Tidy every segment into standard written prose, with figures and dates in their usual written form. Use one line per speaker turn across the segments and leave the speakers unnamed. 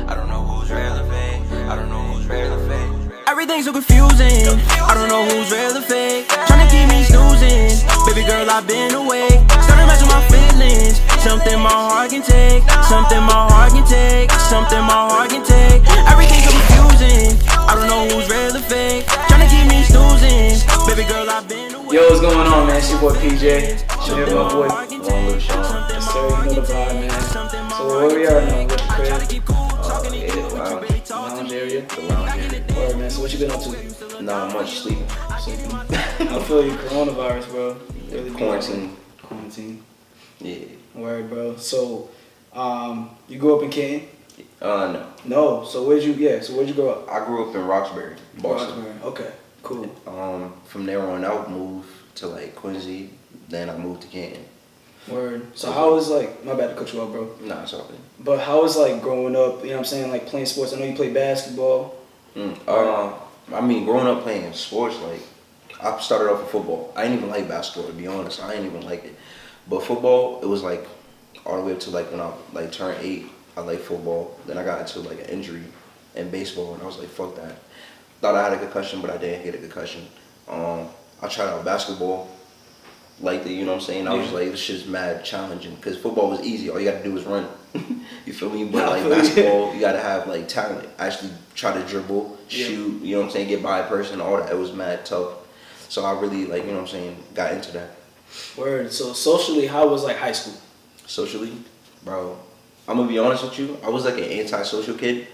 I don't know who's real or fake. I don't know who's real or fake.
Everything's so confusing. I don't know who's real or fake. Tryna keep me snoozing. Baby girl, I've been awake. Started messing with my feelings. Something my heart can take. Something my heart can take. Something my heart can take. Everything's so confusing. I don't know who's real or fake. Tryna keep me snoozing. Baby girl, I've been awake.
Yo, what's going on, man? It's your boy PJ. Shit, my boy LongliveHshawn. Yes, sir. You know the vibe, man. So where we are now? With the crib. Lounge area.
The lounge area.
Word, man. So what you been up to?
Not much sleeping.
I feel you. Coronavirus, bro. Really
Quarantine. Yeah.
Word, bro. So, you grew up in Canton?
No.
No. So where'd you grow up?
I grew up in Roxbury, Boston.
Roxbury. Okay. Cool.
From there on, I moved to like Quincy. Then I moved to Canton.
Word. So how was like, my bad to cut you off, bro.
Nah, it's all good.
But how was like growing up, you know what I'm saying, like playing sports? I know you played basketball.
I mean, growing up playing sports, like, I started off with football. I didn't even like basketball, to be honest. I didn't even like it. But football, it was like all the way up to like when I like turned 8, I liked football. Then I got into like an injury in baseball, and I was like, fuck that. Thought I had a concussion, but I didn't get a concussion. I tried out basketball. Liked it, you know what I'm saying? I was like, this shit's mad challenging, because football was easy. All you gotta do is run. You feel me? But like basketball, you gotta have like talent. Actually try to dribble, shoot, you know what I'm saying, get by a person, all that. It was mad tough. So I really, like, you know what I'm saying, got into that.
Word. So socially, how was like high school?
Socially, bro, I'm gonna be honest with you, I was like an anti-social kid,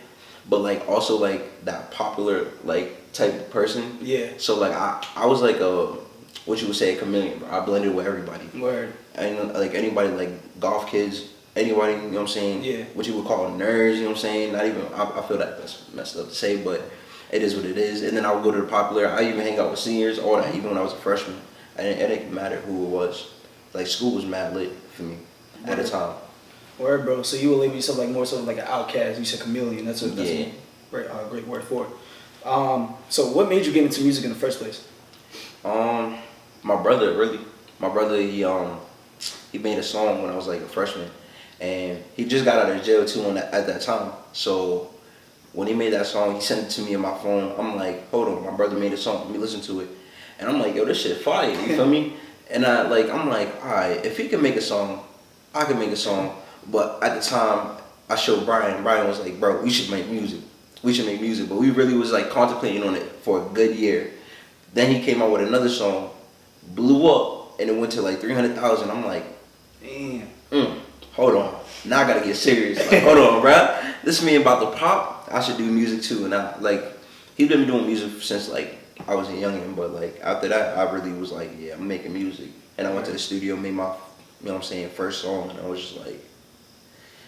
but like also like that popular like type of person.
Yeah.
So like I was like what you would say, a chameleon, bro. I blended with everybody.
Word.
And like anybody, like golf kids, anybody, you know what I'm saying?
Yeah.
What you would call nerds, you know what I'm saying? Not even, I feel that that's messed up to say, but it is what it is. And then I would go to the popular, I even hang out with seniors, all that, even when I was a freshman. And it didn't matter who it was. Like, school was mad lit for me at the time.
Word, bro. So you would label yourself like more so like an outcast. You said chameleon. That's a great word for it. So what made you get into music in the first place?
My brother, really. My brother, he made a song when I was like a freshman, and he just got out of jail too at that time. So when he made that song, he sent it to me on my phone. I'm like, hold on, my brother made a song, let me listen to it. And I'm like, yo, this shit fire, you feel me? And I'm like, all right, if he can make a song, I can make a song. But at the time, I showed Brian. Brian was like, bro, we should make music. But we really was like contemplating on it for a good year. Then he came out with another song, blew up, and it went to like 300,000. I'm like, damn, hold on. Now I gotta get serious. Like, hold on, bruh. This is me about to pop. I should do music too. And I, like, he's been doing music since like I was a youngin', but like after that, I really was like, yeah, I'm making music. And I went to the studio, made my, you know what I'm saying, first song, and I was just like,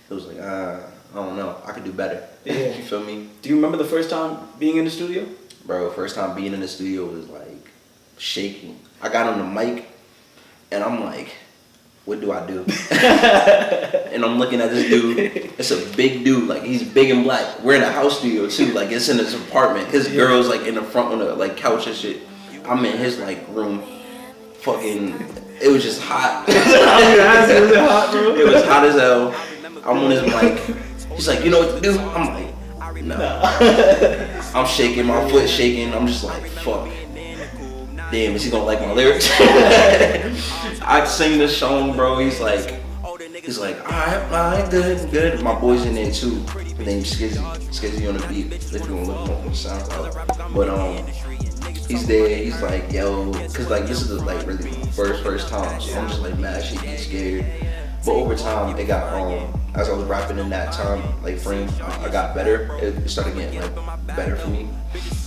it was like, I don't know, I could do better.
Yeah.
You feel me?
Do you remember the first time being in the studio?
Bro, first time being in the studio was like shaking. I got on the mic and I'm like, what do I do? And I'm looking at this dude. It's a big dude, like he's big and black. We're in a house studio too, like it's in his apartment. His girl's like in the front on the like couch and shit. I'm in his like room. Fucking, it was just hot. It was hot as hell. I'm on his mic. He's like, you know what to do? I'm like, no. I'm shaking, my foot shaking. I'm just like, fuck. Damn, is he gonna like my lyrics? I sing this song, bro. He's like, alright, good. My boy's in there too. His name's Skizzy on the beat. If you wanna look on SoundCloud. But he's there. He's like, yo, cause like this is the, like really first time. So I'm just like mad, shaky, scared. But over time, it got as I was rapping in that time, like frame, I got better. It started getting like better for me,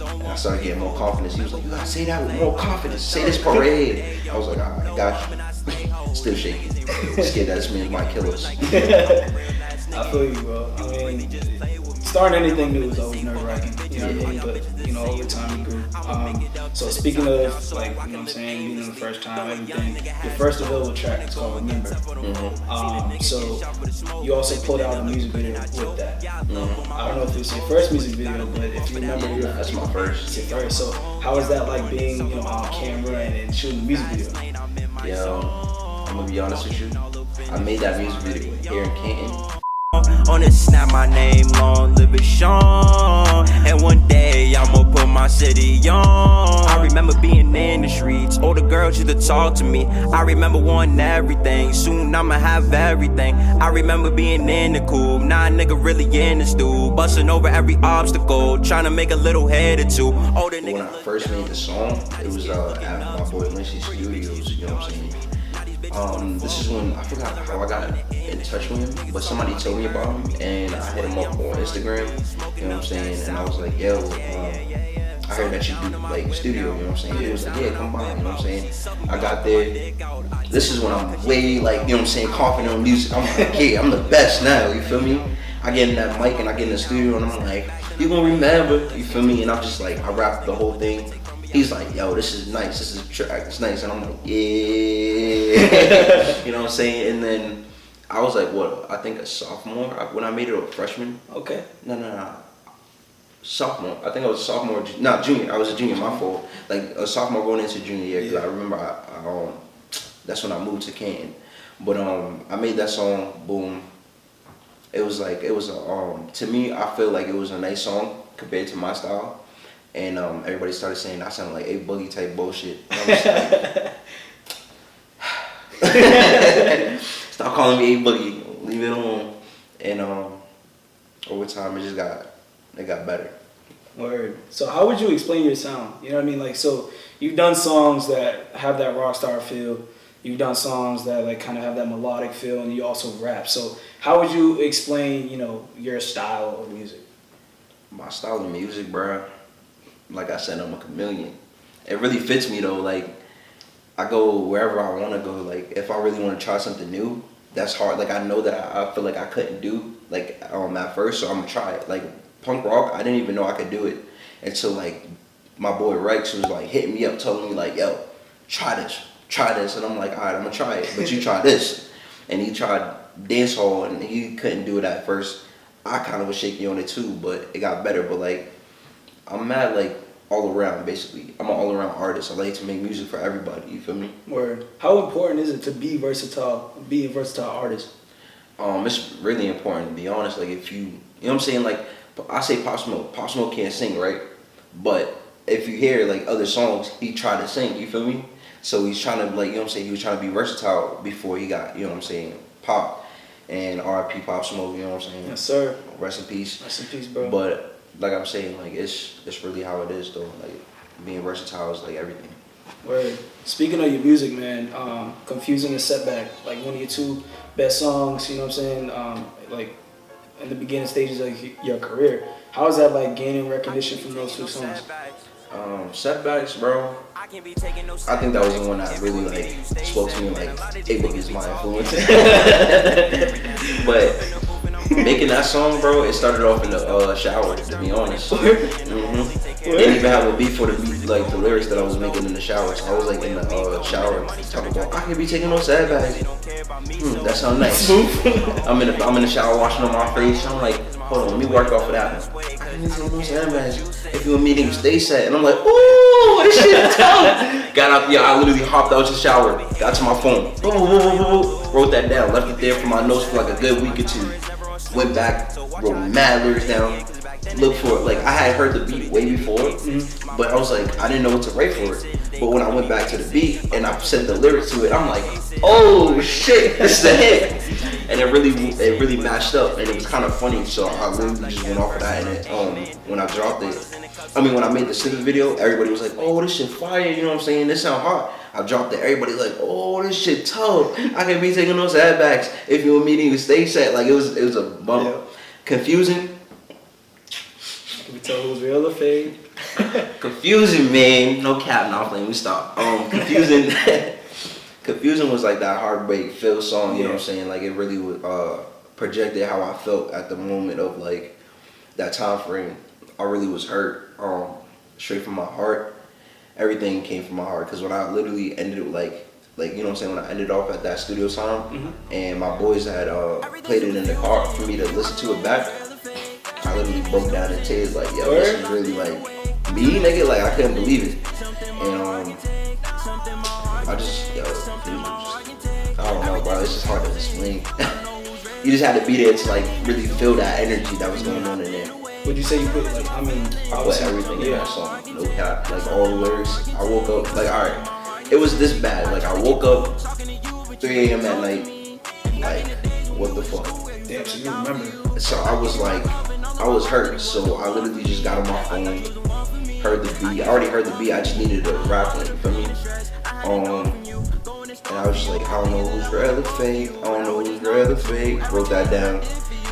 and I started getting more confidence. He was like, "You gotta say that with more confidence. Say this part right here." I was like, "Alright, got you." Still shaking. Scared that this man might kill us.
I feel you, bro. I mean, starting anything new is always nerve-wracking. You know what I mean? But you know, over time you grew. So speaking of like, you know what I'm saying, being the first time, everything, your first available track is called Remember. So you also pulled out a music video with that. I don't know if it was your first music video, but if you remember,
that's my first.
It's your first. So how was that like being, you know, on camera and shooting a music video?
Yo, I'm gonna be honest with you. I made that music video here in Canton.
On the snap, my name, LongliveHshawn. And one day, I'ma put my city on. I remember being in the streets, all the girls used to talk to me. I remember wanting everything, soon I'ma have everything. I remember being in the coupe, nah nigga really in the stool. Busting over every obstacle, trying to make a little head or two. Oh, the
When I first made the song, it was at my boy Lindsay's studios, you know what I'm saying? This is when, I forgot how I got in touch with him, but somebody told me about him, and I hit him up on Instagram, you know what I'm saying? And I was like, yo, I heard that you do like studio, you know what I'm saying? He was like, yeah, come by, you know what I'm saying? I got there. This is when I'm way like, you know what I'm saying, confident on music. I'm like, yeah, I'm the best now, you feel me? I get in that mic and I get in the studio and I'm like, you gonna remember, you feel me? And I'm just like, I rap the whole thing. He's like, yo, this is nice, this is a track, it's nice. And I'm like, yeah, you know what I'm saying? And then I was like, what, I think a sophomore, when I made it a freshman.
Okay.
No. Sophomore, I think I was a sophomore, no, junior, I was a junior, my fault. Like a sophomore going into junior year, because I remember that's when I moved to Canton. But I made that song, boom. It was like, to me, I feel like it was a nice song compared to my style. And everybody started saying I sounded like A Boogie type bullshit. And I was like, stop calling me A Boogie, leave it alone. And over time, it got better.
Word. So how would you explain your sound? You know what I mean? Like, so you've done songs that have that rock star feel. You've done songs that like kind of have that melodic feel, and you also rap. So how would you explain, you know, your style of music?
My style of music, bro. Like I said, I'm a chameleon. It really fits me though. Like I go wherever I want to go. Like if I really want to try something new, that's hard. Like I know that I feel like I couldn't do like at first, so I'm gonna try it. Like punk rock, I didn't even know I could do it until like my boy Rex was like hitting me up, telling me like, yo, try this, and I'm like, all right, I'm gonna try it, but you try this. And he tried dancehall and he couldn't do it at first. I kind of was shaky on it too, but it got better. But like I'm mad like all around basically. I'm an all around artist. I like to make music for everybody. You feel me?
Word. How important is it to be versatile? Be a versatile artist.
It's really important to be honest. Like if you know what I'm saying. Like I say, Pop Smoke can't sing, right? But if you hear like other songs, he tried to sing. You feel me? So he's trying to like, you know what I'm saying. He was trying to be versatile before he got, you know what I'm saying, pop. And R.I.P. Pop Smoke. You know what I'm saying?
Yes, sir.
Rest in peace.
Rest in peace, bro.
But like I'm saying, like it's really how it is though. Like being versatile is like everything.
Word. Speaking of your music, man, Confusing and Setback, like one of your two best songs, you know what I'm saying? Like in the beginning stages of your career. How is that like gaining recognition from those two songs?
Setbacks, bro. I think that was the one that really like spoke to me. Like, A Boogie is my influence. But making that song, bro, it started off in the shower. To be honest, didn't even have a beat for the beat, like the lyrics that I was making in the shower. So I was like in the shower talking about I could be taking no sad bags. That sounds nice. I'm in the shower washing on my face. I'm like, hold on, let me work off of that one. I can be taking no sad bags. If you a meeting, stay set. And I'm like, ooh, this shit tough. Got out, yeah, I literally hopped out the shower, got to my phone, wrote that down, left it there for my notes for like a good week or two. Went back, wrote mad lyrics down, looked for it. Like I had heard the beat way before, but I was like, I didn't know what to write for it. But when I went back to the beat and I said the lyrics to it, I'm like, oh shit, this is a hit. And it really matched up, and it was kind of funny. So I literally just went off of that, and it, when I dropped it, when I made the snippet video, everybody was like, oh, this shit fire, you know what I'm saying? This sound hot. I dropped it, everybody like, oh, this shit tough. I can be taking those ad backs. If you were meeting, you stay set. Like it was a bump. Yeah. Confusing.
Can we tell who's real or fake?
Confusing, man. No cap, no, let me stop. Confusing. Confusing was like that heartbreak feel song, you know what I'm saying? Like it really would projected how I felt at the moment of like that time frame. I really was hurt, straight from my heart. Everything came from my heart, because when I literally ended it like you know what I'm saying, when I ended off at that studio time, and my boys had played it in the car for me to listen to it back, I literally broke down in tears like, yo, this is really like me, nigga. Like I couldn't believe it, and I just, yo, I don't know, bro. It's just hard to explain. you just had to be there to like really feel that energy that was going on in there.
Would you say you put like, I mean,
I put everything in that song, no cap, like all the lyrics. I woke up, like, alright, it was this bad. Like, I woke up 3 a.m. at night, like, what the fuck?
Damn, so you remember.
So I was like, I was hurt, so I literally just got on my phone, heard the beat. I already heard the beat, I just needed a rap on it, you feel me? And I was just like, I don't know who's real or fake, I don't know who's real or fake. Wrote that down,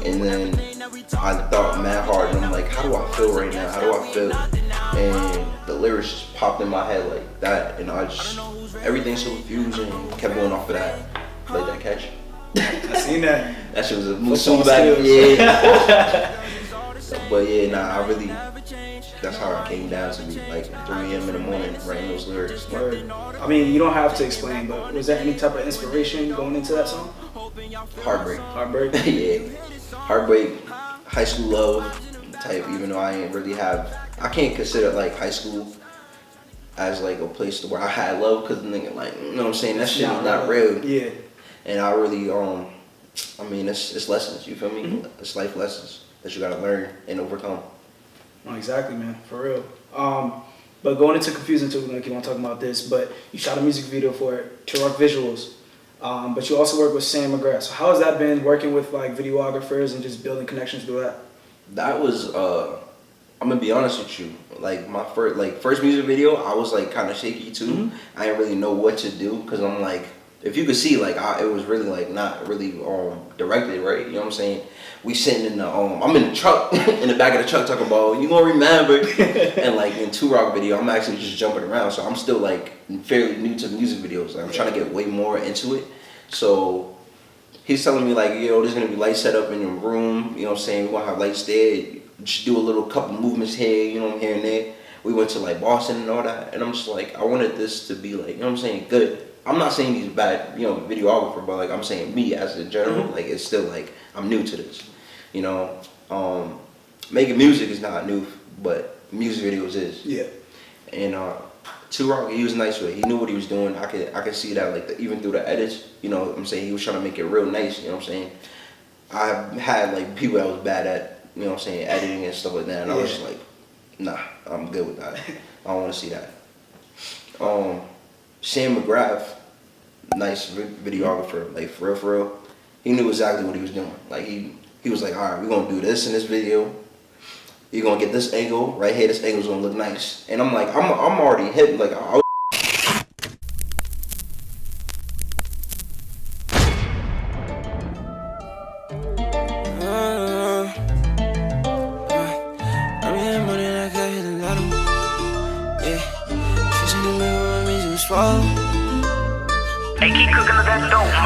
and then I thought mad hard, and I'm like, how do I feel right now? How do I feel? And the lyrics just popped in my head like that, and I just, everything's so confusing, kept going off of that. Played that catch.
I seen that.
That shit was a move so back, yeah. But yeah, nah, I really, that's how it came down to me, like 3 a.m. in the morning, writing those lyrics.
Word. I mean, you don't have to explain, but was there any type of inspiration going into that song?
Heartbreak.
Heartbreak?
Yeah. Heartbreak, high school love type, even though I ain't really have, I can't consider like high school as like a place where I had love, because the nigga like, you know what I'm saying, that shit is not real.
Yeah.
And I really, I mean, it's lessons, you feel me?
Mm-hmm.
It's life lessons that you gotta learn and overcome.
No, exactly, man, for real. But going into Confusing too, we're gonna keep on talking about this, but you shot a music video for it, to rock visuals. But you also work with Sam McGrath. So how has that been, working with like videographers and just building connections through that?
That was, I'm gonna be honest with you. Like my first music video, I was like kind of shaky too.
Mm-hmm.
I didn't really know what to do, because I'm like, if you could see, like it was really like not really directed right. You know what I'm saying? We sitting in the I'm in the truck, in the back of the truck talking about, you gonna remember. And like in 2 Rock video, I'm actually just jumping around, so I'm still like fairly new to music videos. Like, I'm trying to get way more into it. So he's telling me like, yo, there's gonna be lights set up in your room. You know what I'm saying? We're gonna have lights there. Just do a little couple movements here, you know, here and there. We went to like Boston and all that, and I'm just like, I wanted this to be like, you know what I'm saying, good. I'm not saying he's bad, you know, videographer, but like I'm saying me as a general, like it's still like I'm new to this, you know. Making music is not new, but music videos is.
Yeah.
And 2 Rock, he was nice with it. He knew what he was doing. I could see that like even through the edits, you know what I'm saying, he was trying to make it real nice, you know what I'm saying. I had like people that was bad at, you know what I'm saying, editing and stuff like that, and I was just like, nah, I'm good with that. I don't want to see that. Sam McGrath, nice videographer, like for real. He knew exactly what he was doing. Like he was like, all right, we're gonna do this in this video. You're gonna get this angle right here. This angle's gonna look nice. And I'm like, I'm already hit. Like I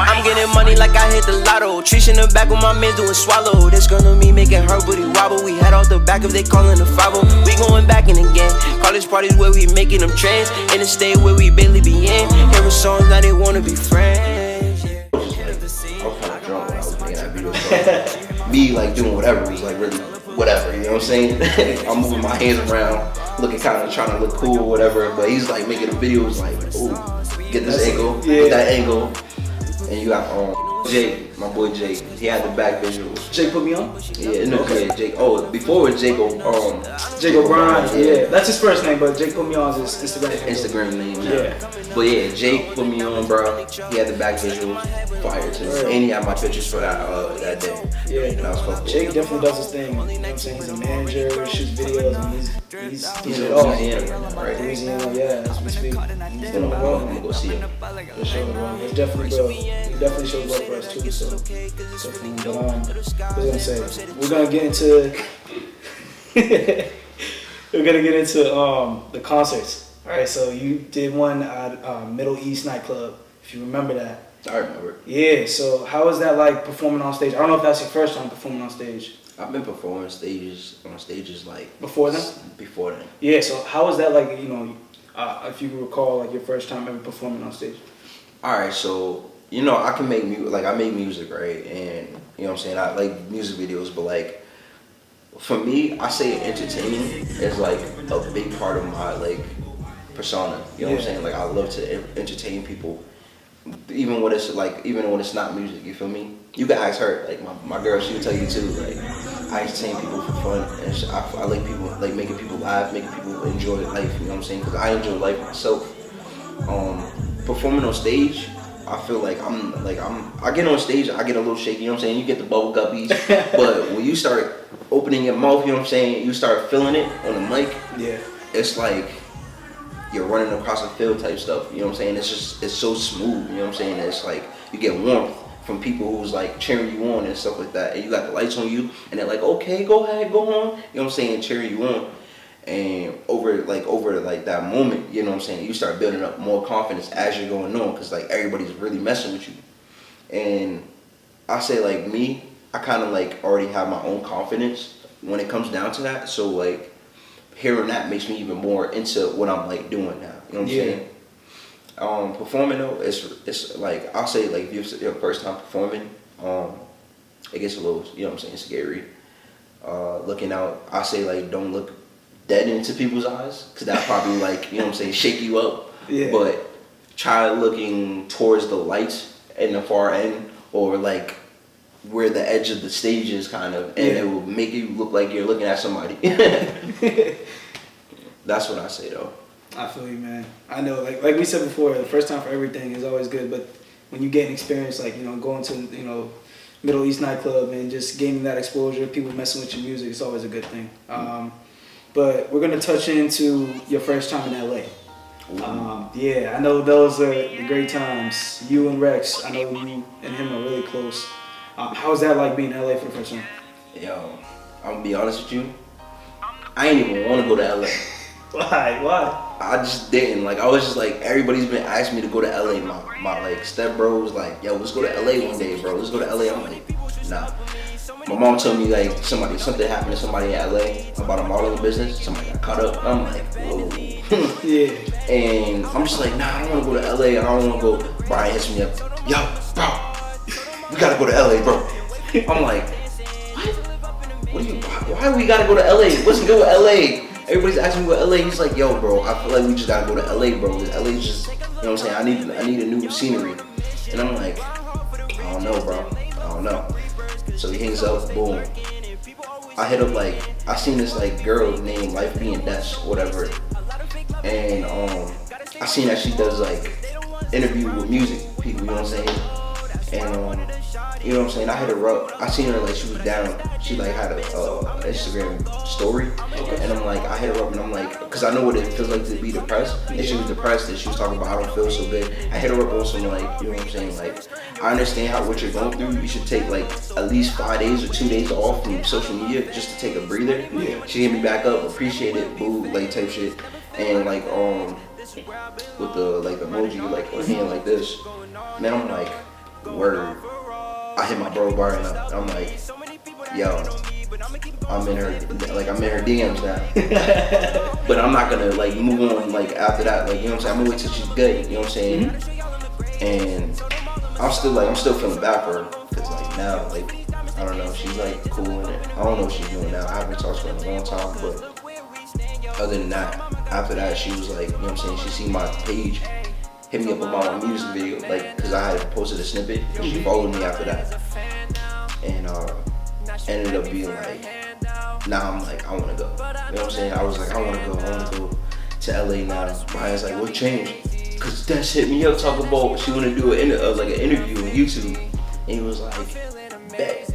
I'm getting money like I hit the lotto. Trish in the back with my man doing swallow. This girl on me making her booty wobble. We head off the back if they callin' the 5-0. We going back in again. College parties where we making them trends. In the state where we barely be in. Hearing songs now they wanna be friends.
I was kind of drunk when I was making that video. So me like doing whatever was like really whatever. You know what I'm saying? I'm moving my hands around, looking kind of trying to look cool or whatever. But he's like making the videos like, ooh. Get this angle, with that angle, and you got Jake, my boy Jake. He had the back visuals.
Jake put me on?
Yeah, no, okay. Yeah, Jake. Oh, before it was Jake
O'Brien. Yeah, that's his first name, but Jake put me on his
Instagram name. Yeah. But yeah, Jake put me on, bro. He had the back visuals, fire too, and he had my pictures for that day.
Yeah,
and I was fucking
Jake definitely does his thing. You know what I'm saying? He's a manager, shoots videos, and he's doing it all.
Right?
Louisiana, yeah, that's what we speak. He's doing it well.
I'm gonna go see him.
For sure, bro. It's definitely bro. He definitely shows love for us too. So but I was gonna say we're gonna get into the concerts. All right, so you did one at Middle East nightclub, if you remember that.
I remember.
Yeah, so how was that like performing on stage? I don't know if that's your first time performing on stage.
I've been performing on stages like
before then.
Before then.
Yeah, so how was that like? You know, if you recall like your first time ever performing on stage.
All right, so you know I can make music. Like I make music, right? And you know what I'm saying, I like music videos, but like for me, I say entertaining is like a big part of my like persona. You know what I'm saying? Like I love to entertain people. even when it's not music, you feel me? You can ask her, like my girl, she would tell you too. Like I entertain people for fun, and I like people, like making people laugh, making people enjoy life. You know what I'm saying? Because I enjoy life myself. Performing on stage, I feel like I get on stage, I get a little shaky. You know what I'm saying? You get the bubble guppies, but when you start opening your mouth, you know what I'm saying? You start feeling it on the mic.
Yeah.
It's like you're running across a field type stuff. You know what I'm saying? It's so smooth. You know what I'm saying? It's like you get warmth from people who's like cheering you on and stuff like that. And you got the lights on you, and they're like, okay, go ahead, go on. You know what I'm saying? Cheering you on. And over that moment, you know what I'm saying? You start building up more confidence as you're going on, because like everybody's really messing with you. And I say like me, I kind of like already have my own confidence when it comes down to that. So like hearing that makes me even more into what I'm like doing now. You know what I'm saying? Performing though, it's like I'll say like if you're your first time performing, it gets a little, you know what I'm saying, scary. Looking out, I say like don't look dead into people's eyes, because that probably like, you know what I'm saying, shake you up.
Yeah.
But try looking towards the lights in the far end, or like where the edge of the stage is kind of, and it will make you look like you're looking at somebody. That's what I say though.
I feel you, man. I know, like we said before, the first time for everything is always good, but when you gain experience, like, you know, going to, you know, Middle East nightclub and just gaining that exposure, people messing with your music, it's always a good thing. But we're gonna touch into your first time in LA. Yeah, I know those are the great times. You and Rex, I know you and him are really close. How was that like being in LA for the first time?
Yo, I'm gonna be honest with you, I ain't even want to go to LA.
Why?
I just didn't. Like, I was just like, everybody's been asking me to go to LA. My like step bro was like, yo, let's go to LA one day, bro. Let's go to LA. I'm like, nah. My mom told me like something happened to somebody in LA about a modeling business. Somebody got caught up. I'm like, whoa.
Yeah.
And I'm just like, nah, I don't want to go to LA. I don't want to go. Brian hits me up. Yo, bro, we gotta go to LA, bro. I'm like, what? Why we gotta go to LA? What's good with LA? Everybody's asking me about LA. He's like, yo, bro, I feel like we just gotta go to LA, bro. LA's just, you know what I'm saying? I need a new scenery. And I'm like, I don't know, bro. I don't know. So he hangs up, boom. I hit up like, I seen this like girl named Life Being Death, whatever. And I seen that she does like interview with music people, you know what I'm saying? And you know what I'm saying? I hit her up. I seen her like she was down. She like had a Instagram story, and I'm like, I hit her up and I'm like, cause I know what it feels like to be depressed. And she was depressed and she was talking about I don't feel so good. I hit her up on some like, you know what I'm saying? Like, I understand what you're going through. You should take like at least 5 days or 2 days off from social media just to take a breather.
Yeah.
She hit me back up, appreciate it, boo, like type shit, and like with the like emoji like a hand like this. Man, I'm like, word. I hit my bro Brian up. I'm like, yo, I'm in her DMs now. But I'm not gonna like move on like after that. Like, you know what I'm saying? I'm gonna wait till she's good. You know what I'm saying? And I'm still feeling bad for her, cause like now, like, I don't know, she's like cool in it. I don't know what she's doing now. I haven't talked to her in a long time, but other than that, after that, she was like, you know what I'm saying? She seen my page, hit me up about my music video, like, cause I had posted a snippet, and she followed me after that, and ended up being like, now I'm like, I wanna go. You know what I'm saying? I was like, I wanna go to LA now. Brian's like, what changed? Cause Des hit me up talking about she wanna do like an interview on YouTube, and he was like, bet.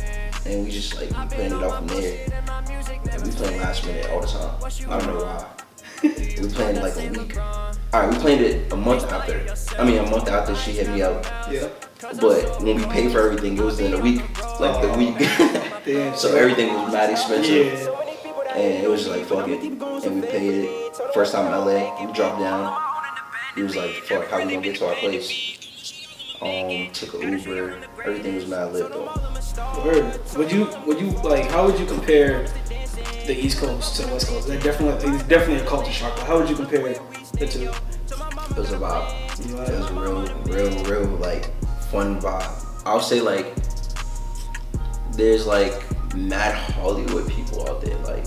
And we just like, we planned it out from there. And we playing last minute all the time. I don't know why. We planned like a week. Alright, we planned it a month after she hit me up.
Yeah.
But when we paid for everything, it was in a week. Like the week.
Damn.
So everything was mad expensive.
Yeah.
And it was just like, fuck it. And we paid it. First time in LA, we dropped down. It was like, fuck, how we gonna get to our place? Took an Uber. Everything was mad lit though.
Word. Would you like? How would you compare the East Coast to the West Coast? It's definitely a culture shock. But how would you compare the two?
It was a vibe. It was a real like fun vibe. I would say like there's like mad Hollywood people out there. Like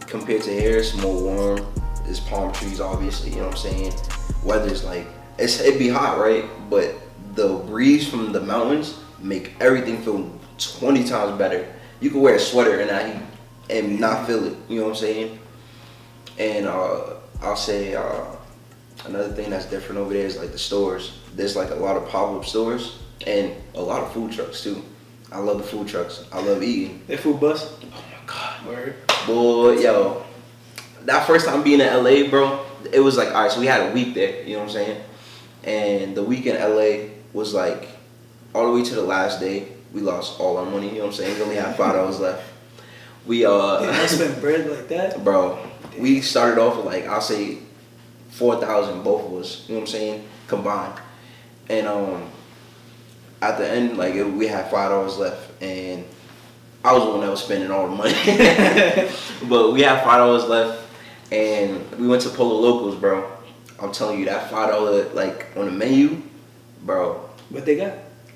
compared to here, it's more warm. There's palm trees, obviously. You know what I'm saying? Weather's like it'd be hot, right? But the breeze from the mountains make everything feel 20 times better. You could wear a sweater in that heat and not feel it. You know what I'm saying? And I'll say another thing that's different over there is like the stores. There's like a lot of pop-up stores and a lot of food trucks too. I love the food trucks. I love eating.
That food bus?
Oh my God.
Word.
Boy, yo. That first time being in LA, bro, it was like, all right, so we had a week there, you know what I'm saying? And the week in LA was like, all the way to the last day, we lost all our money, you know what I'm saying? We only had $5 left. We,
I spent bread like that?
Bro, we started off with like, I'll say 4,000, both of us, you know what I'm saying? Combined. And at the end, like, we had $5 left, and I was the one that was spending all the money. But we had $5 left. And we went to Polo Locals, bro. I'm telling you, that $5 like on the menu, bro.
What they got?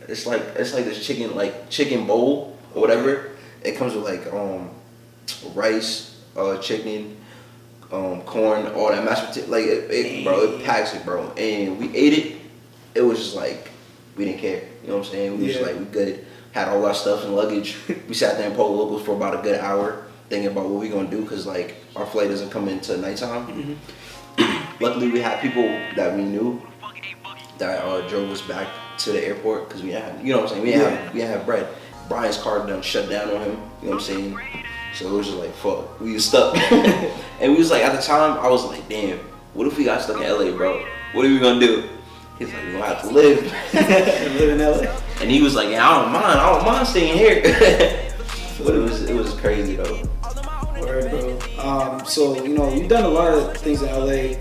It's like this chicken bowl or whatever. It comes with like rice, chicken, corn, all that mashed potato. Like it packs it, bro. And we ate it. It was just like we didn't care. You know what I'm saying? We was just like we good. Had all our stuff and luggage. We sat there in Polo Locals for about a good hour. Thinking about what we gonna do because like our flight doesn't come into nighttime. Mm-hmm. Luckily, we had people that we knew that drove us back to the airport because we had, you know what I'm saying, we didn't have bread. Brian's car done shut down on him. You know what I'm saying? So it was just like fuck, we was stuck. And we was like at the time, I was like, damn, what if we got stuck in LA, bro? What are we gonna do? He's like, we gonna have to live.
Live in LA.
And he was like, yeah, I don't mind staying here. But it was crazy though.
Word, bro. So you know you've done a lot of things in LA,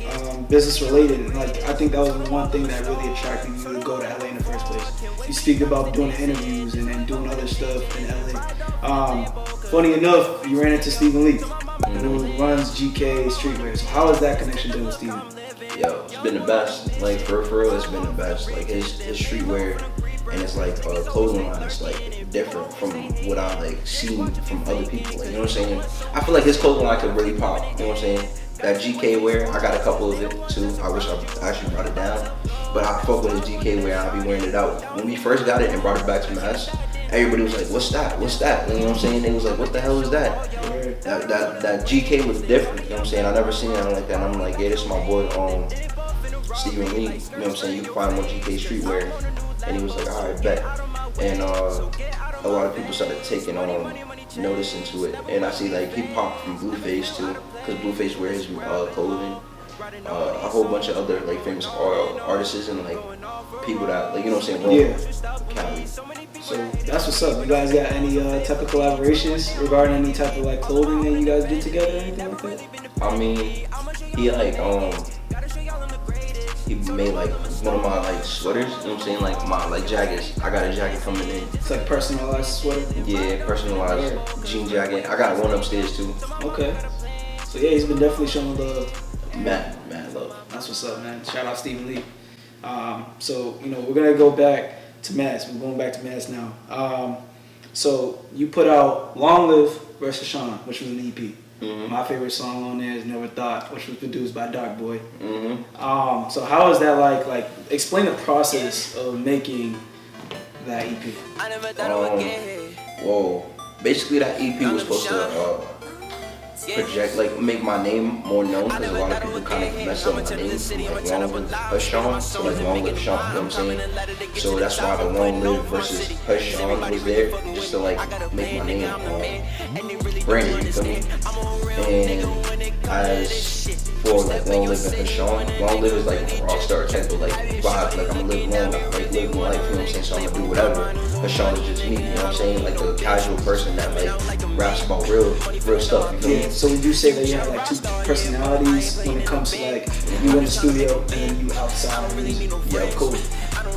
business related. And, like I think that was the one thing that really attracted you to go to LA in the first place. You speak about doing interviews and then doing other stuff in LA. Funny enough, you ran into Stephen Lee, who runs GK Streetwear. So how has that connection been with Stephen?
Yo, it's been the best. Like for real, it's been the best. Like his streetwear and it's like clothing line is like different from what I like seen from other people. Like, you know what I'm saying? I feel like his clothing line could really pop. You know what I'm saying? That GK wear, I got a couple of it too. I wish I actually brought it down, but I fuck with his GK wear. I'll be wearing it out. When we first got it and brought it back to Mass, everybody was like, "What's that? What's that?" You know what I'm saying? They was like, "What the hell is that?" That GK was different. You know what I'm saying? I never seen anything like that. And I'm like, "Yeah, this is my boy Stephen Lee." You know what I'm saying? You can find him on GK Streetwear. And he was like, all right, bet. And a lot of people started taking notice into it. And I see like he popped from Blueface too, because Blueface wears his clothing. A whole bunch of other like famous artists and like people that like, you know what I'm saying, Cali.
So that's what's up. You guys got any type of collaborations regarding any type of like clothing that you guys did together or anything like that?
I mean, he like he made like one of my like sweaters, you know what I'm saying, like my like jackets. I got a jacket coming in.
It's like personalized sweater?
Yeah, personalized jean jacket. I got one upstairs too.
Okay. So yeah, he's been definitely showing love.
Mad love.
That's what's up, man. Shout out Stephen Lee. So, you know, we're gonna go back to Mass. We're going back to Mass now. So you put out LongliveHshawn, which was an EP. Mm-hmm. My favorite song on there is Never Thought, which was produced by Dark Boy. Mm-hmm. So how is that like explain the process of making that EP?
Whoa. Basically that EP was supposed to project, like make my name more known, because a lot of people kind of mess up my name from like LongliveHshawn to like LongliveHshawn, you know what I'm saying? So that's why the Long Live versus Hshawn was there, just to like make my name branded, you feel me? And as for like Long Live and Hshawn, Long Live is like a rock star type of like vibe, like I'm gonna live long, like live my life, you know what I'm saying? So I'm gonna do whatever. Hshawn is just me, you know what I'm saying? Like a casual person that like raps about real stuff, you feel me?
So would you say that you have like two personalities when it comes to like you in the studio and then you outside?
Yeah, cool.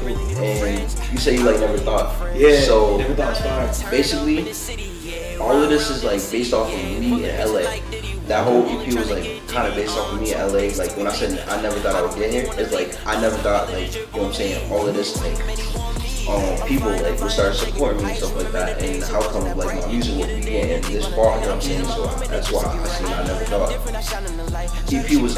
And you say you like Never Thought.
Yeah,
so
Never Thought was fire.
Basically, all of this is like based off of me in LA. That whole EP was like kind of based off of me in LA. Like when I said I never thought I would get here, it's like I never thought like, you know what I'm saying, all of this like people like would start supporting me and stuff like that, and how come like my music would be getting this far, you know what I'm saying? So that's why I seen I Never Thought. EP was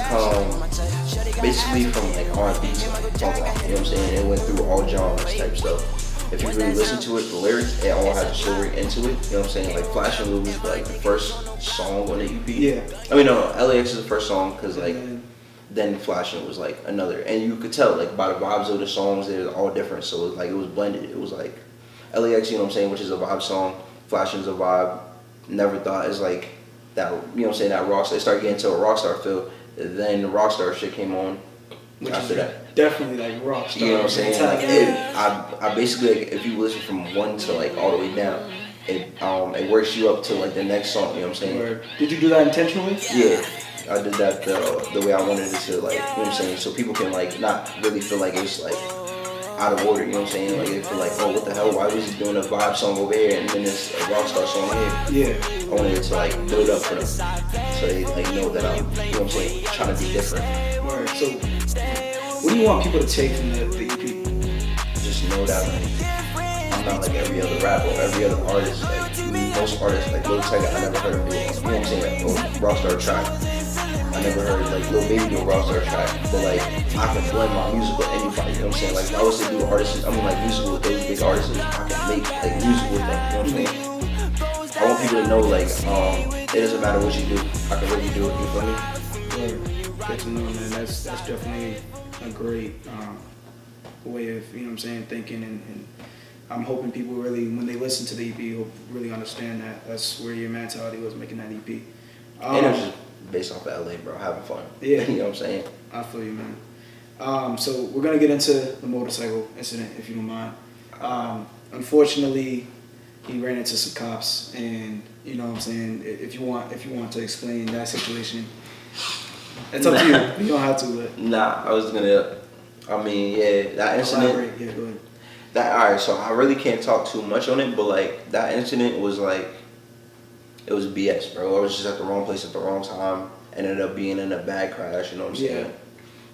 basically from like R&B to like punk rock, you know what I'm saying? It went through all genres type stuff. If you really listen to it, the lyrics, it all has a story into it, you know what I'm saying? Like Flash and Lou was like the first song on the EP.
Yeah.
I mean, no, LAX is the first song, because like then Flashing was like another, and you could tell like by the vibes of the songs, they're all different. So it was like, it was blended. It was like LAX, you know what I'm saying, which is a vibe song. Flashing's a vibe. Never Thought is like that, you know what I'm saying, that rockstar. It started getting to a rockstar feel. Then the rockstar shit came on.
Which
after
is
that,
definitely like rock star.
you know what I'm saying? Like I basically, like, if you listen from one to like all the way down, it works you up to like the next song. You know what I'm saying?
Word. Did you do that intentionally?
Yeah, I did that the way I wanted it to, like, you know what I'm saying, so people can like not really feel like it's like out of order. You know what I'm saying? Like they feel like, oh, what the hell? Why was he doing a vibe song over here and then it's a rock star song here?
Yeah.
I wanted it to like build up for them, so they like know that I'm, you know what I'm saying, trying to be different.
Word. So, what do you want people to take from the EP?
Just know that like, I'm not like every other rapper, every other artist. Like most artists, like Lil Tecca, I never heard him do, you know what I'm saying, like a rockstar track. I never heard like Lil Baby do a rockstar track, but like I can blend my music with anybody. You know what I'm saying? Like if I was to do artists, I mean like music with those big artists, I can make like music with them. You know what I'm saying? I want people to know like it doesn't matter what you do, I can really do it. You feel me?
Good to know, man. That's definitely a great way of, you know what I'm saying, thinking, and I'm hoping people really, when they listen to the EP, will really understand that that's where your mentality was making that EP.
And it was just based off of LA, bro, having fun.
Yeah.
You know what I'm saying?
I feel you, man. So we're gonna get into the motorcycle incident, if you don't mind. Unfortunately, he ran into some cops, and you know what I'm saying. If you want to explain that situation, it's up to you. You don't have to, but
Nah, I was gonna. I mean, yeah, that incident.
elaborate. Yeah, go ahead.
Alright, so I really can't talk too much on it, but like that incident was like, it was BS, bro. I was just at the wrong place at the wrong time. Ended up being in a bad crash, you know what I'm saying?
Yeah.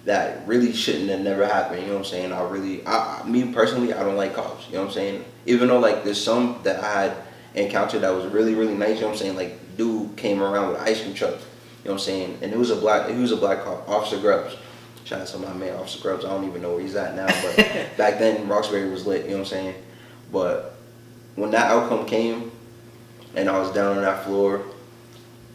That really shouldn't have never happened, you know what I'm saying? Me personally, I don't like cops, you know what I'm saying? Even though like there's some that I had encountered that was really, really nice, you know what I'm saying? Like dude came around with an ice cream truck, you know what I'm saying? And he was a black cop, Officer Grubbs. Shout out to my man, Officer Grubbs. I don't even know where he's at now, but back then Roxbury was lit, you know what I'm saying? But when that outcome came and I was down on that floor,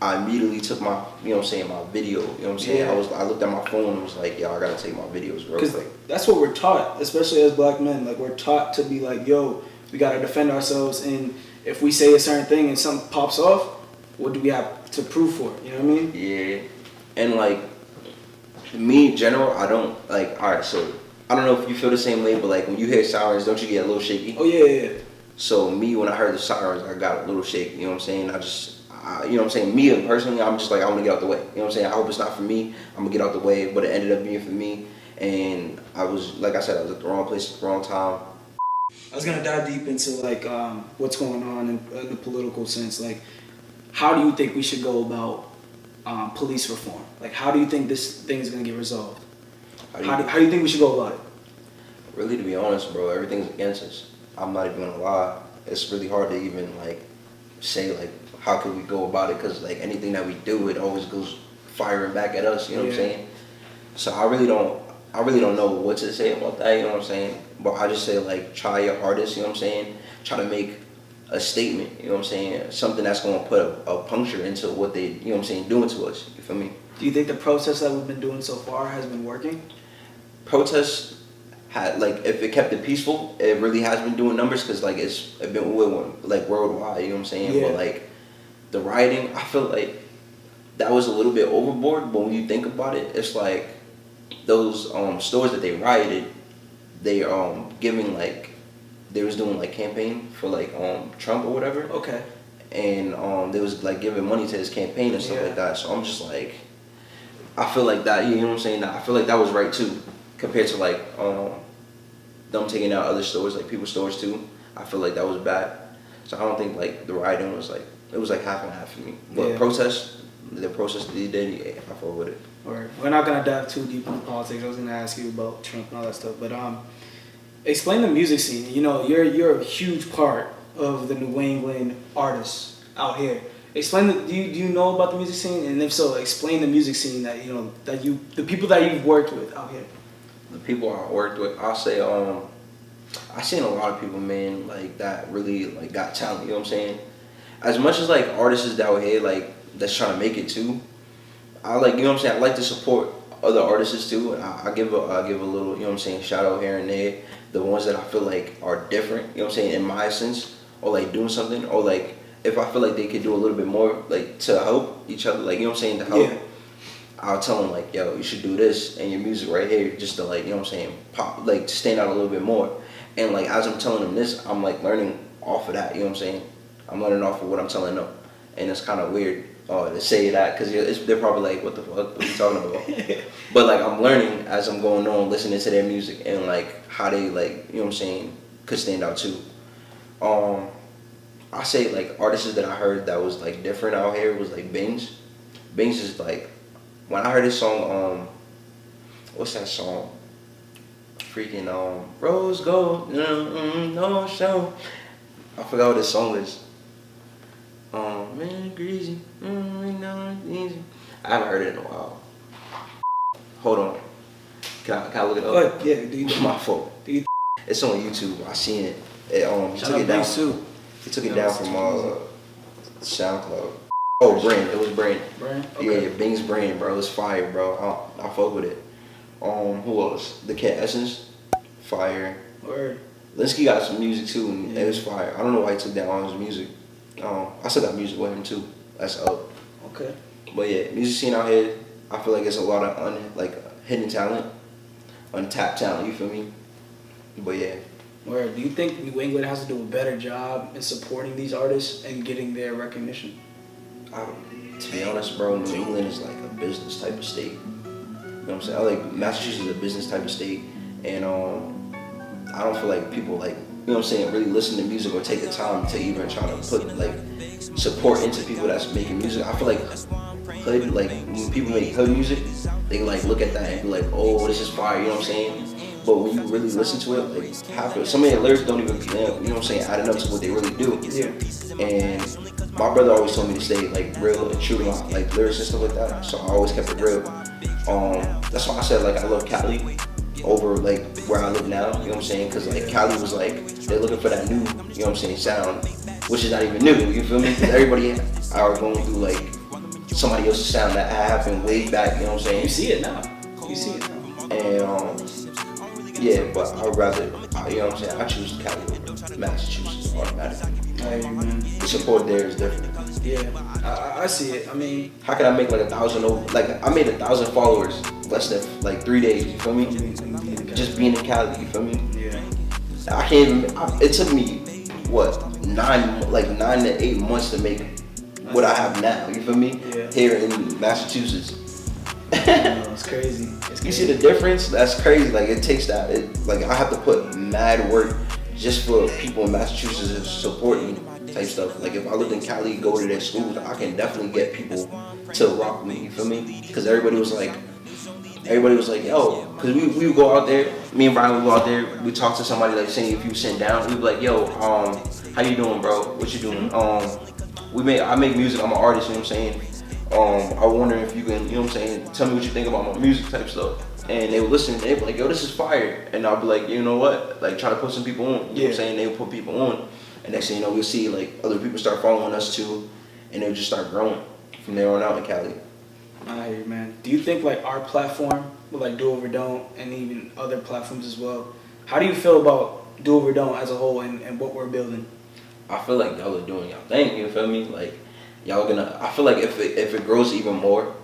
I immediately took my, you know what I'm saying, my video, you know what I'm saying?
Yeah.
I looked at my phone and was like, yo, I gotta take my videos real
Because
quick.
that's what we're taught, especially as black men. Like we're taught to be like, yo, we gotta defend ourselves, and if we say a certain thing and something pops off, what do we have to prove for it? You know what I mean?
Yeah. And like, me in general, I don't, like, alright, so, I don't know if you feel the same way, but like, when you hear sirens, don't you get a little shaky?
Oh, yeah.
So, me, when I heard the sirens, I got a little shaky, you know what I'm saying? You know what I'm saying? Me, personally, I'm just like, I want to get out the way. You know what I'm saying? I hope it's not for me. I'm going to get out the way, but it ended up being for me. And I was, like I said, I was at the wrong place at the wrong time.
I was gonna dive deep into like what's going on in the political sense. Like, how do you think we should go about police reform? Like, how do you think this thing is gonna get resolved? How do you think we should go about it?
Really, to be honest, bro, everything's against us. I'm not even gonna lie. It's really hard to even like say like how could we go about it, because like anything that we do, it always goes firing back at us. You know what I'm saying? So I really don't know what to say about that. You know what I'm saying? But I just say like try your hardest. You know what I'm saying? Try to make a statement. You know what I'm saying? Something that's gonna put a puncture into what they, you know what I'm saying, doing to us. You feel me?
Do you think the protests that we've been doing so far has been working?
Protests had, like, if it kept it peaceful, it really has been doing numbers, because like it's been like worldwide. You know what I'm saying?
Yeah.
But like the rioting, I feel like that was a little bit overboard. But when you think about it, it's like those stores that they rioted, they giving like, they was doing like campaign for like Trump or whatever.
Okay.
And they was like giving money to his campaign and stuff like that. So I'm just like, I feel like that, you know what I'm saying? I feel like that was right too, compared to like them taking out other stores, like people's stores too. I feel like that was bad. So I don't think like the rioting was like, it was like half and half for me. But the protest that they did, I fought with it.
Alright, we're not gonna dive too deep into politics. I was gonna ask you about Trump and all that stuff, but Explain the music scene. You know, you're a huge part of the New England artists out here. Explain do you know about the music scene? And if so, explain the music scene that you know the people that you've worked with out here.
The people I worked with, I'll say, I seen a lot of people, man, like that really like got talent. You know what I'm saying? As much as like artists out here like that's trying to make it too, I like, you know what I'm saying, I like to support other artists too. And I give a little, you know what I'm saying, shout out here and there. The ones that I feel like are different, you know what I'm saying, in my sense, or like doing something, or like if I feel like they could do a little bit more like to help each other, like, you know what I'm saying, to help.
Yeah.
I'll tell them like, yo, you should do this and your music right here, just to like, you know what I'm saying, pop, like to stand out a little bit more. And like as I'm telling them this, I'm like learning off of that, you know what I'm saying. I'm learning off of what I'm telling them, and it's kind of weird to say that because they're probably like, what the fuck, what are you talking about? But like I'm learning as I'm going on, listening to their music and like how they like, you know what I'm saying, could stand out too. I say like artists that I heard that was like different out here was like Bings. Bings is like, when I heard his song, what's that song? Freaking Rose Gold, no show. I forgot what his song is. Man, greasy, easy. I haven't heard it in a while. Hold on. Can I look it up?
But yeah, do you
My fault. It's on YouTube. I seen it. He took it down. He took it down from SoundCloud. Oh, Brand. It was Brand.
Brand? Okay.
Yeah, Bing's Brand, bro. It's fire, bro. I fuck with it. Who else? The Cat Essence, fire.
Word.
Linsky got some music too, and it was fire. I don't know why he took down all his music. I still got music with him too. That's up.
Okay.
But yeah, music scene out here, I feel like it's a lot of hidden talent, untapped talent. You feel me? But yeah.
Word. Do you think New England has to do a better job in supporting these artists and getting their recognition?
To be honest, bro, New England is like a business type of state. You know what I'm saying? I like Massachusetts is a business type of state, and I don't feel like people like, you know what I'm saying, really listen to music or take the time to even try to put like support into people that's making music. I feel like hood, like when people make hood music, they like look at that and be like, oh, this is fire, you know what I'm saying? But when you really listen to it, like some of the lyrics don't even, you know what I'm saying, adding up to what they really do.
Yeah.
And my brother always told me to stay like real and true to my like lyrics and stuff like that. So I always kept it real. That's why I said like I love Cali over like where I live now. You know what I'm saying? Because like Cali was like they're looking for that new, you know what I'm saying, sound, which is not even new. You feel me? Because everybody are going through like somebody else's sound that happened way back. You know what I'm saying?
You see it now. You see it now.
And yeah, but I'd rather, you know what I'm saying, I choose Cali over Massachusetts automatically.
Hey, man.
The support there is different.
Yeah, I see it. I mean,
how can I make like 1,000 over, like I made 1,000 followers less than like 3 days, you feel me? Just being in Cali, you feel me?
Yeah.
I can't even, it took me, what, 9 to 8 months to make what I have now, you feel me?
Yeah.
Here in Massachusetts.
It's crazy.
You see the difference? That's crazy. Like it takes that. Like I have to put mad work just for people in Massachusetts to support me, type stuff. Like if I lived in Cali, go to their schools, I can definitely get people to rock me. You feel me? Because everybody was like, yo, because we would go out there. Me and Brian would go out there. We talk to somebody like saying if you sit down, we'd be like, yo, how you doing, bro? What you doing? I make music. I'm an artist. You know what I'm saying? I wonder if you can, you know what I'm saying, tell me what you think about my music type stuff. And they would listen and they'd be like, yo, this is fire. And I'll be like, you know what? Like try to put some people on. You know what I'm saying? They would put people on. And next thing you know, we'll see like other people start following us too. And they'll just start growing from there on out in Cali.
I hear you, man. Do you think like our platform with like Do Over Don't and even other platforms as well, how do you feel about Do Over Don't as a whole and what we're building?
I feel like y'all are doing y'all thing, you feel me? Like y'all gonna, I feel like if it grows even more,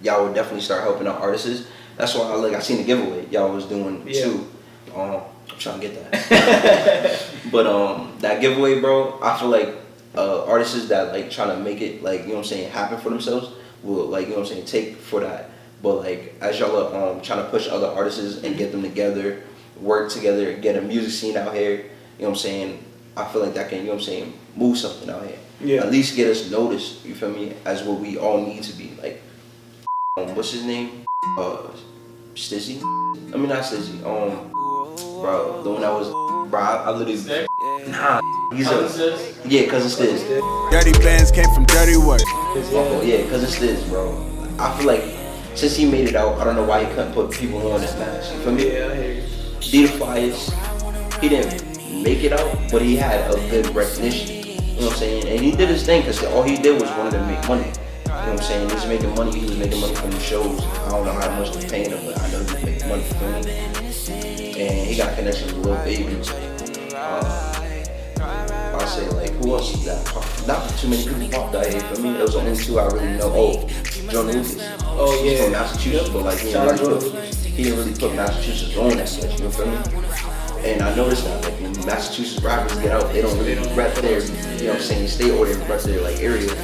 y'all would definitely start helping out artists. That's why I seen the giveaway y'all was doing too. I'm trying to get that. But that giveaway, bro, I feel like artists that like trying to make it like, you know what I'm saying, happen for themselves will like, you know what I'm saying, take for that. But like as y'all are trying to push other artists and get them together, work together, get a music scene out here, you know what I'm saying, I feel like that can, you know what I'm saying, move something out here.
Yeah.
At least get us noticed, you feel me, as what we all need to be. Like, what's his name? Stizzy? I mean, not Stizzy. bro. The one that was, bro, I literally,
Stick?
nah, he's
Cousin
a, yeah, cause it's this.
Dirty plans came from dirty work.
Yeah, cause it's this, bro. I feel like since he made it out, I don't know why he couldn't put people on his match. You feel me?
Yeah, I hear you.
D the Flyers, he didn't make it out, but he had a good recognition. You know what I'm saying? And he did his thing, cause all he did was wanted to make money. You know what I'm saying? He was making money. He was making money from the shows. I don't know how much they're paying him, but I know he was making money from me. And he got a connection with Lil Baby. I'll say like, who else is that? Not too many people popped out here for me. It was only two I really know. Oh, John Lucas.
Oh yeah.
He's from Massachusetts, but like he didn't really put Massachusetts on that much. You feel me? And I noticed that like when Massachusetts rappers get out, they don't really rep their, you know what I'm saying, state or they rep their like area.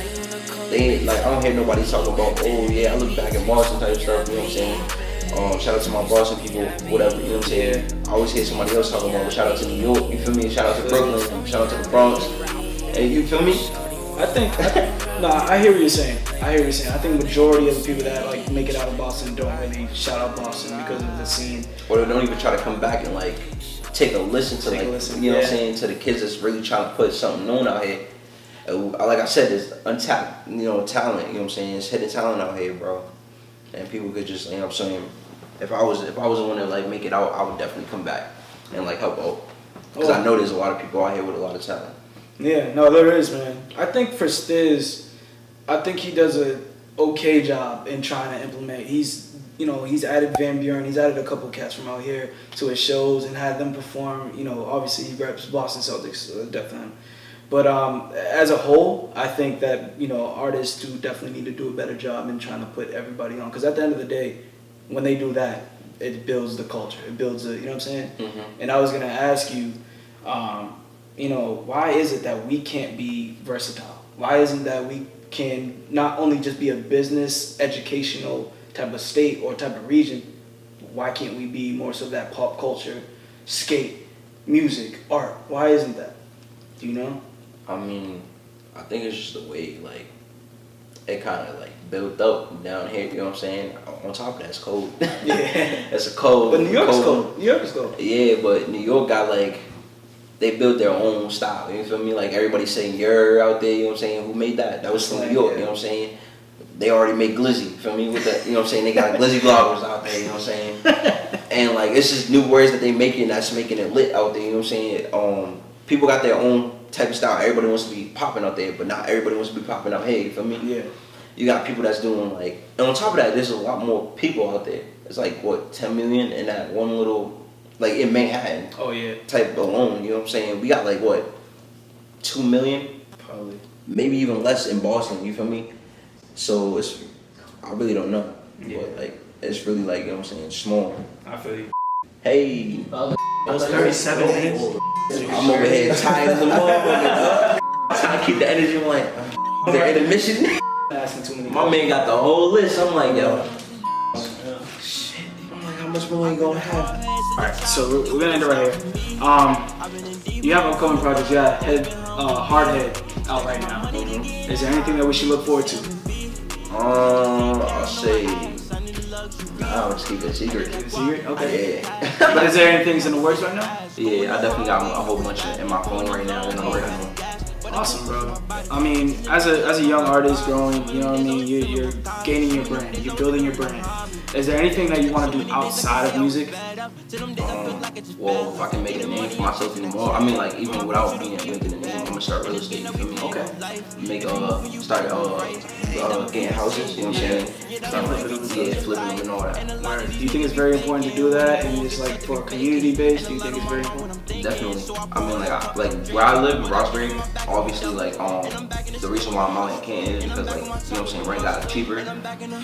They ain't like, I don't hear nobody talking about, oh yeah, I look back in Boston type stuff, you know what I'm saying? Shout out to my Boston people, whatever, you know what I'm saying? I always hear somebody else talking about, shout out to New York, you feel me? Shout out to Brooklyn, shout out to the Bronx. And you feel me?
I think I hear what you're saying. I think majority of the people that like make it out of Boston don't really shout out Boston because of the scene.
Or they don't even try to come back and like take a listen to like, you know what I'm saying, to the kids that's really trying to put something known out here. Like I said, there's untapped, you know, talent, you know what I'm saying? It's hidden talent out here, bro. And people could just, you know what I'm saying, if I was the one to like make it out, I would definitely come back and like help out. Because I know there's a lot of people out here with a lot of talent.
Yeah, no, there is, man. I think for Stiz, I think he does a okay job in trying to implement. He's added Van Buren, he's added a couple cats from out here to his shows and had them perform. You know, obviously he reps Boston Celtics, so definitely. But as a whole, I think that, you know, artists do definitely need to do a better job in trying to put everybody on. Because at the end of the day, when they do that, it builds the culture. It builds you know what I'm saying? Mm-hmm. And I was going to ask you, you know, why is it that we can't be versatile? Why isn't that we can not only just be a business, educational type of state or type of region, why can't we be more so that pop culture, skate, music, art? Why isn't that? Do you know?
I mean, I think it's just the way, like, it kind of, like, built up down here, you know what I'm saying? On top of that, it's cold.
Yeah.
It's a cold.
But New York's cold. New York is cold.
Yeah, but New York got, like, they built their own style, you feel me? Like, everybody's saying you're out there, you know what I'm saying? Who made that? That was from New York, you know what I'm saying? They already made Glizzy, you feel me? With the, you know what I'm saying? They got Glizzy bloggers out there, you know what I'm saying? And, like, it's just new words that they making that's making it lit out there, you know what I'm saying? People got their own type of style. Everybody wants to be popping out there, but not everybody wants to be popping out here, you feel me? Yeah. You got people that's doing like, and on top of that, there's a lot more people out there. It's like, what, 10 million in that one little, like in Manhattan.
Oh, yeah.
Type alone, you know what I'm saying? We got like, what, 2 million?
Probably.
Maybe even less in Boston, you feel me? So it's, I really don't know.
Yeah.
But like, it's really like, you know what I'm saying, small.
I feel you.
Hey.
Those 37 minutes.
I'm over here tired as a motherfucker. Trying to keep the energy. I'm like, they're in a mission.
Asking too many
My man got the whole list. I'm like, yo. Shit. I'm like, how much more you gonna have?
Alright, so we're gonna end it right here. You have upcoming projects. You got Hardhead out right now. Mm-hmm. Is there anything that we should look forward to?
I'll say, I'll just keep it a secret.
Keep it a secret? Okay.
Yeah.
But is there any things in the works right now?
Yeah, I definitely got a whole bunch in my phone right now that I'm working on.
Awesome, bro. I mean, as a young artist growing, you know what I mean, you're gaining your brand, you're building your brand. Is there anything that you want to do outside of music?
Well, if I can make a name for myself anymore, I mean, like, even without being making a name, I'm gonna start real estate, you feel me? Okay. Start getting houses, you know what I'm saying? Start flipping them and all that.
Do you think it's very important to do that, and it's like for a community base? Do you think it's very important?
Definitely. I mean, like where I live in Roxbury, obviously, like the reason why I'm out in Canton is because, like, you know what I'm saying, rent got cheaper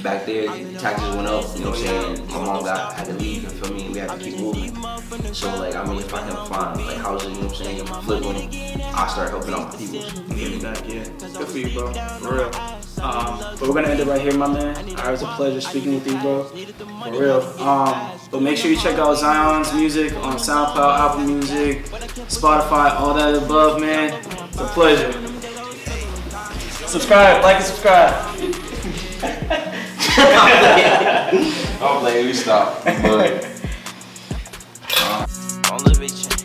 back there, taxes went up, you know what I'm saying. My mom had to leave, you feel me? We had to keep moving. So, like, I mean, if I can find like houses, you know what I'm saying, flip them, I start helping out my people.
Getting back, yeah. Good for you, bro. For real. But we're gonna end it right here, my man. It was a pleasure speaking with you, bro. For real. But make sure you check out Zion's music on SoundCloud, Apple Music, Spotify, all that above, man. It's a pleasure. Subscribe, like and subscribe.
I'm playing, we stop. But,
bitch.